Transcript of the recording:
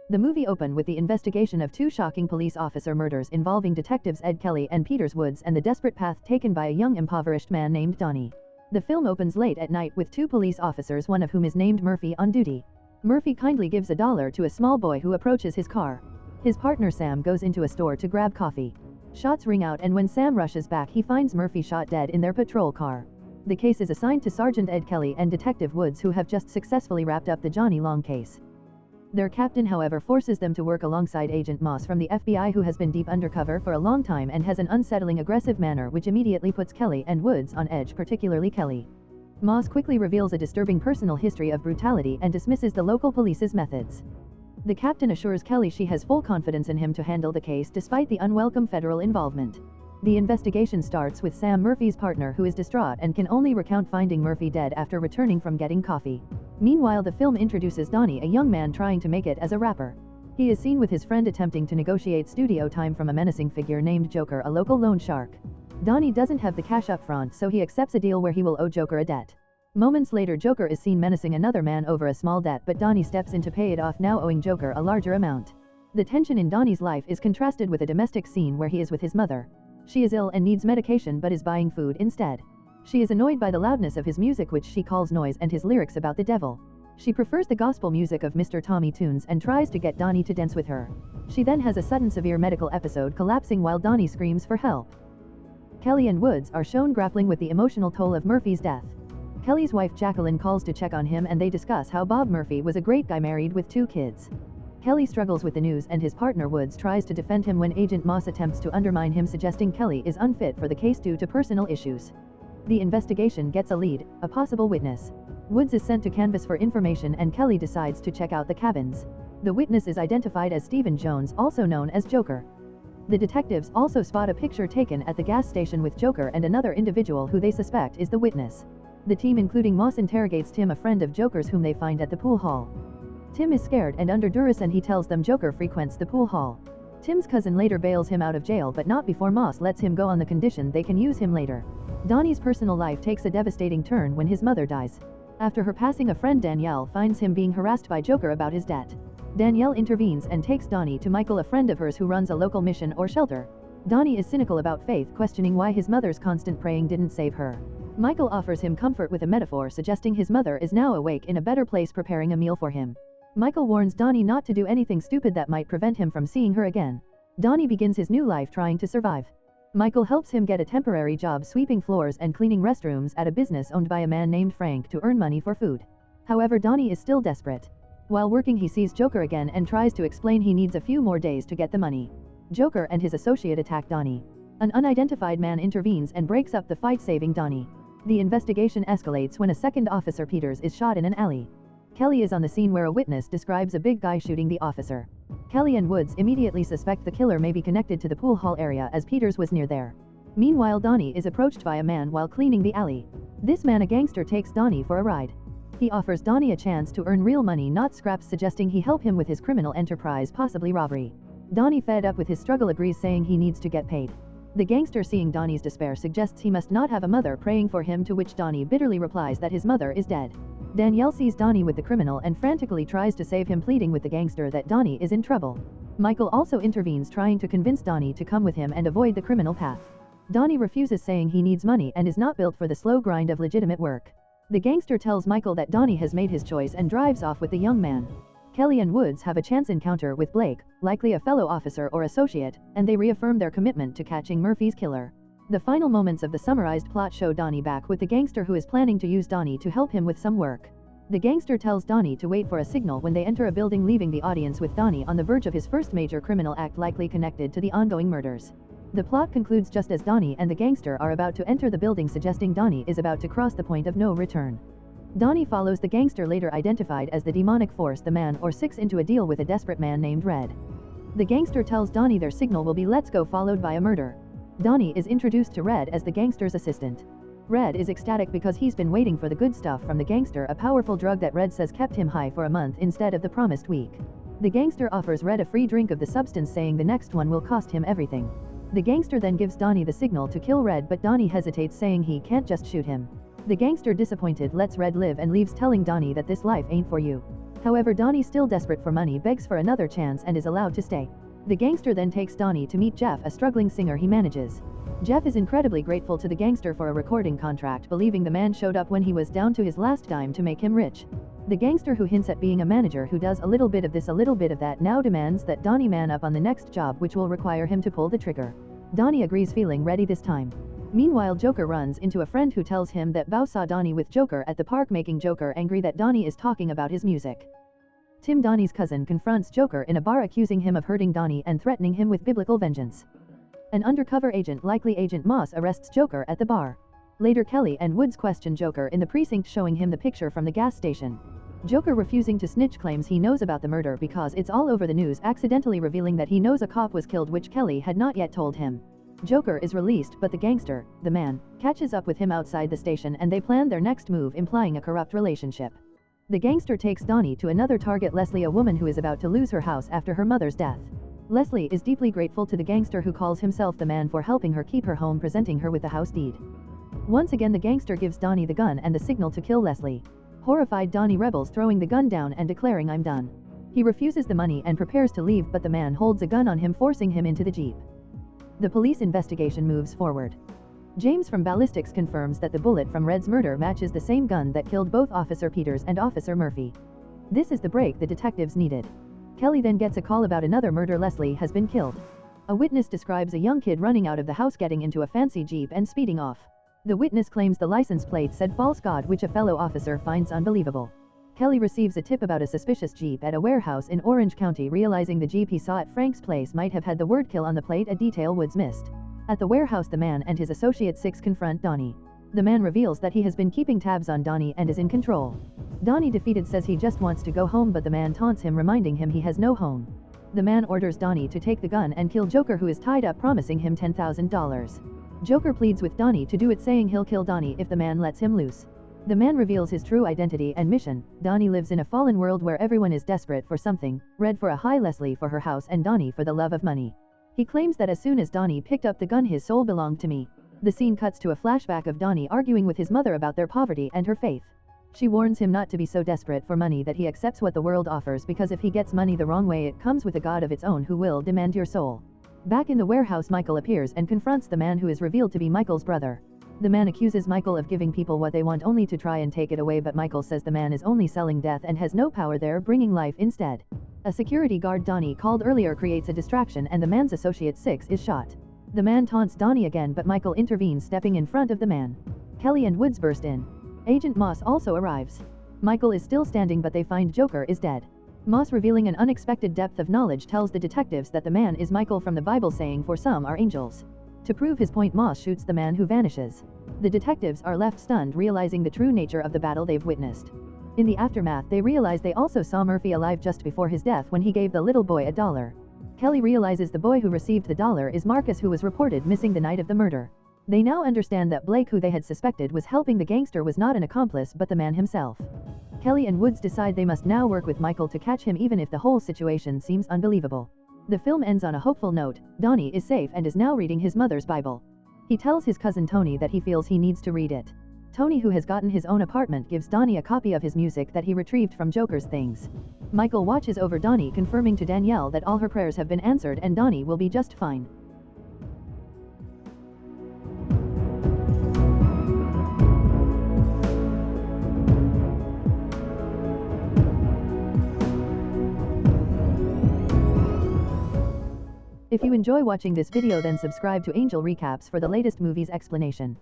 The movie opened with the investigation of two shocking police officer murders involving detectives Ed Kelly and Peters Woods and the desperate path taken by a young impoverished man named Donnie. The film opens late at night with two police officers, one of whom is named Murphy, on duty. Murphy kindly gives $1 to a small boy who approaches his car. His partner Sam goes into a store to grab coffee. Shots ring out, and when Sam rushes back he finds Murphy shot dead in their patrol car. The case is assigned to Sergeant Ed Kelly and Detective Woods, who have just successfully wrapped up the Johnny Long case. Their captain, however, forces them to work alongside Agent Moss from the FBI, who has been deep undercover for a long time and has an unsettling aggressive manner which immediately puts Kelly and Woods on edge, particularly Kelly. Moss quickly reveals a disturbing personal history of brutality and dismisses the local police's methods. The captain assures Kelly she has full confidence in him to handle the case despite the unwelcome federal involvement. The investigation starts with Sam, Murphy's partner, who is distraught and can only recount finding Murphy dead after returning from getting coffee. Meanwhile, the film introduces Donnie, a young man trying to make it as a rapper. He is seen with his friend attempting to negotiate studio time from a menacing figure named Joker, a local loan shark. Donnie doesn't have the cash up front, so he accepts a deal where he will owe Joker a debt. Moments later, Joker is seen menacing another man over a small debt, but Donnie steps in to pay it off, now owing Joker a larger amount. The tension in Donnie's life is contrasted with a domestic scene where he is with his mother. She is ill and needs medication but is buying food instead. She is annoyed by the loudness of his music, which she calls noise, and his lyrics about the devil. She prefers the gospel music of Mr. Tommy Tunes and tries to get Donnie to dance with her. She then has a sudden severe medical episode, collapsing while Donnie screams for help. Kelly and Woods are shown grappling with the emotional toll of Murphy's death. Kelly's wife Jacqueline calls to check on him and they discuss how Bob Murphy was a great guy married with 2 kids. Kelly struggles with the news and his partner Woods tries to defend him when Agent Moss attempts to undermine him, suggesting Kelly is unfit for the case due to personal issues. The investigation gets a lead, a possible witness. Woods is sent to canvass for information and Kelly decides to check out the cabins. The witness is identified as Stephen Jones, also known as Joker. The detectives also spot a picture taken at the gas station with Joker and another individual who they suspect is the witness. The team, including Moss, interrogates Tim, a friend of Joker's whom they find at the pool hall. Tim is scared and under duress and he tells them Joker frequents the pool hall. Tim's cousin later bails him out of jail, but not before Moss lets him go on the condition they can use him later. Donnie's personal life takes a devastating turn when his mother dies. After her passing, a friend Danielle finds him being harassed by Joker about his debt. Danielle intervenes and takes Donnie to Michael, a friend of hers who runs a local mission or shelter. Donnie is cynical about faith, questioning why his mother's constant praying didn't save her. Michael offers him comfort with a metaphor, suggesting his mother is now awake in a better place preparing a meal for him. Michael warns Donnie not to do anything stupid that might prevent him from seeing her again. Donnie begins his new life trying to survive. Michael helps him get a temporary job sweeping floors and cleaning restrooms at a business owned by a man named Frank to earn money for food. However, Donnie is still desperate. While working, he sees Joker again and tries to explain he needs a few more days to get the money. Joker and his associate attack Donnie. An unidentified man intervenes and breaks up the fight, saving Donnie. The investigation escalates when a second officer, Peters, is shot in an alley. Kelly is on the scene where a witness describes a big guy shooting the officer. Kelly and Woods immediately suspect the killer may be connected to the pool hall area as Peters was near there. Meanwhile, Donnie is approached by a man while cleaning the alley. This man, a gangster, takes Donnie for a ride. He offers Donnie a chance to earn real money, not scraps, suggesting he help him with his criminal enterprise, possibly robbery. Donnie, fed up with his struggle, agrees, saying he needs to get paid. The gangster, seeing Donnie's despair, suggests he must not have a mother praying for him, to which Donnie bitterly replies that his mother is dead. Danielle sees Donnie with the criminal and frantically tries to save him, pleading with the gangster that Donnie is in trouble. Michael also intervenes, trying to convince Donnie to come with him and avoid the criminal path. Donnie refuses, saying he needs money and is not built for the slow grind of legitimate work. The gangster tells Michael that Donnie has made his choice and drives off with the young man. Kelly and Woods have a chance encounter with Blake, likely a fellow officer or associate, and they reaffirm their commitment to catching Murphy's killer. The final moments of the summarized plot show Donnie back with the gangster who is planning to use Donnie to help him with some work. The gangster tells Donnie to wait for a signal when they enter a building, leaving the audience with Donnie on the verge of his first major criminal act, likely connected to the ongoing murders. The plot concludes just as Donnie and the gangster are about to enter the building, suggesting Donnie is about to cross the point of no return. Donnie follows the gangster, later identified as the demonic force the Man or Six, into a deal with a desperate man named Red. The gangster tells Donnie their signal will be "let's go," followed by a murder. Donnie is introduced to Red as the gangster's assistant. Red is ecstatic because he's been waiting for the good stuff from the gangster, a powerful drug that Red says kept him high for a month instead of the promised week. The gangster offers Red a free drink of the substance, saying the next one will cost him everything. The gangster then gives Donnie the signal to kill Red, but Donnie hesitates, saying he can't just shoot him. The gangster, disappointed, lets Red live and leaves, telling Donnie that this life ain't for you. However, Donnie, still desperate for money, begs for another chance and is allowed to stay. The gangster then takes Donnie to meet Jeff, a struggling singer he manages. Jeff is incredibly grateful to the gangster for a recording contract, believing the man showed up when he was down to his last dime to make him rich. The gangster, who hints at being a manager who does a little bit of this, a little bit of that, now demands that Donnie man up on the next job, which will require him to pull the trigger. Donnie agrees, feeling ready this time. Meanwhile, Joker runs into a friend who tells him that Bao saw Donnie with Joker at the park, making Joker angry that Donnie is talking about his music. Tim, Donnie's cousin, confronts Joker in a bar, accusing him of hurting Donnie and threatening him with biblical vengeance. An undercover agent, likely Agent Moss, arrests Joker at the bar. Later, Kelly and Woods question Joker in the precinct, showing him the picture from the gas station. Joker, refusing to snitch, claims he knows about the murder because it's all over the news, accidentally revealing that he knows a cop was killed, which Kelly had not yet told him. Joker is released, but the gangster, the man, catches up with him outside the station and they plan their next move, implying a corrupt relationship. The gangster takes Donnie to another target, Leslie, a woman who is about to lose her house after her mother's death. Leslie is deeply grateful to the gangster, who calls himself the man, for helping her keep her home, presenting her with the house deed. Once again, the gangster gives Donnie the gun and the signal to kill Leslie. Horrified, Donnie rebels, throwing the gun down and declaring, "I'm done." He refuses the money and prepares to leave, but the man holds a gun on him, forcing him into the Jeep. The police investigation moves forward. James from ballistics confirms that the bullet from Red's murder matches the same gun that killed both Officer Peters and Officer Murphy. This is the break the detectives needed. Kelly then gets a call about another murder. Leslie has been killed. A witness describes a young kid running out of the house, getting into a fancy Jeep and speeding off. The witness claims the license plate said "False God," which a fellow officer finds unbelievable. Kelly receives a tip about a suspicious Jeep at a warehouse in Orange County, realizing the Jeep he saw at Frank's place might have had the word "kill" on the plate, a detail Woods missed. At the warehouse, the man and his associate Six confront Donnie. The man reveals that he has been keeping tabs on Donnie and is in control. Donnie, defeated, says he just wants to go home, but the man taunts him, reminding him he has no home. The man orders Donnie to take the gun and kill Joker, who is tied up, promising him $10,000. Joker pleads with Donnie to do it, saying he'll kill Donnie if the man lets him loose. The man reveals his true identity and mission. Donnie lives in a fallen world where everyone is desperate for something, Red for a high, Leslie for her house, and Donnie for the love of money. He claims that as soon as Donnie picked up the gun, his soul belonged to me. The scene cuts to a flashback of Donnie arguing with his mother about their poverty and her faith. She warns him not to be so desperate for money that he accepts what the world offers, because if he gets money the wrong way, it comes with a god of its own who will demand your soul. Back in the warehouse, Michael appears and confronts the man, who is revealed to be Michael's brother. The man accuses Michael of giving people what they want only to try and take it away, but Michael says the man is only selling death and has no power there, bringing life instead. A security guard Donnie called earlier creates a distraction and the man's associate Six is shot. The man taunts Donnie again, but Michael intervenes, stepping in front of the man. Kelly and Woods burst in. Agent Moss also arrives. Michael is still standing, but they find Joker is dead. Moss, revealing an unexpected depth of knowledge, tells the detectives that the man is Michael from the Bible, saying "for some are angels." To prove his point, Moss shoots the man, who vanishes. The detectives are left stunned, realizing the true nature of the battle they've witnessed. In the aftermath, they realize they also saw Murphy alive just before his death when he gave the little boy $1. Kelly realizes the boy who received the $1 is Marcus, who was reported missing the night of the murder. They now understand that Blake, who they had suspected was helping the gangster, was not an accomplice but the man himself. Kelly and Woods decide they must now work with Michael to catch him, even if the whole situation seems unbelievable. The film ends on a hopeful note. Donnie is safe and is now reading his mother's Bible. He tells his cousin Tony that he feels he needs to read it. Tony, who has gotten his own apartment, gives Donnie a copy of his music that he retrieved from Joker's things. Michael watches over Donnie, confirming to Danielle that all her prayers have been answered and Donnie will be just fine. If you enjoy watching this video, then subscribe to Angel Recaps for the latest movies explanation.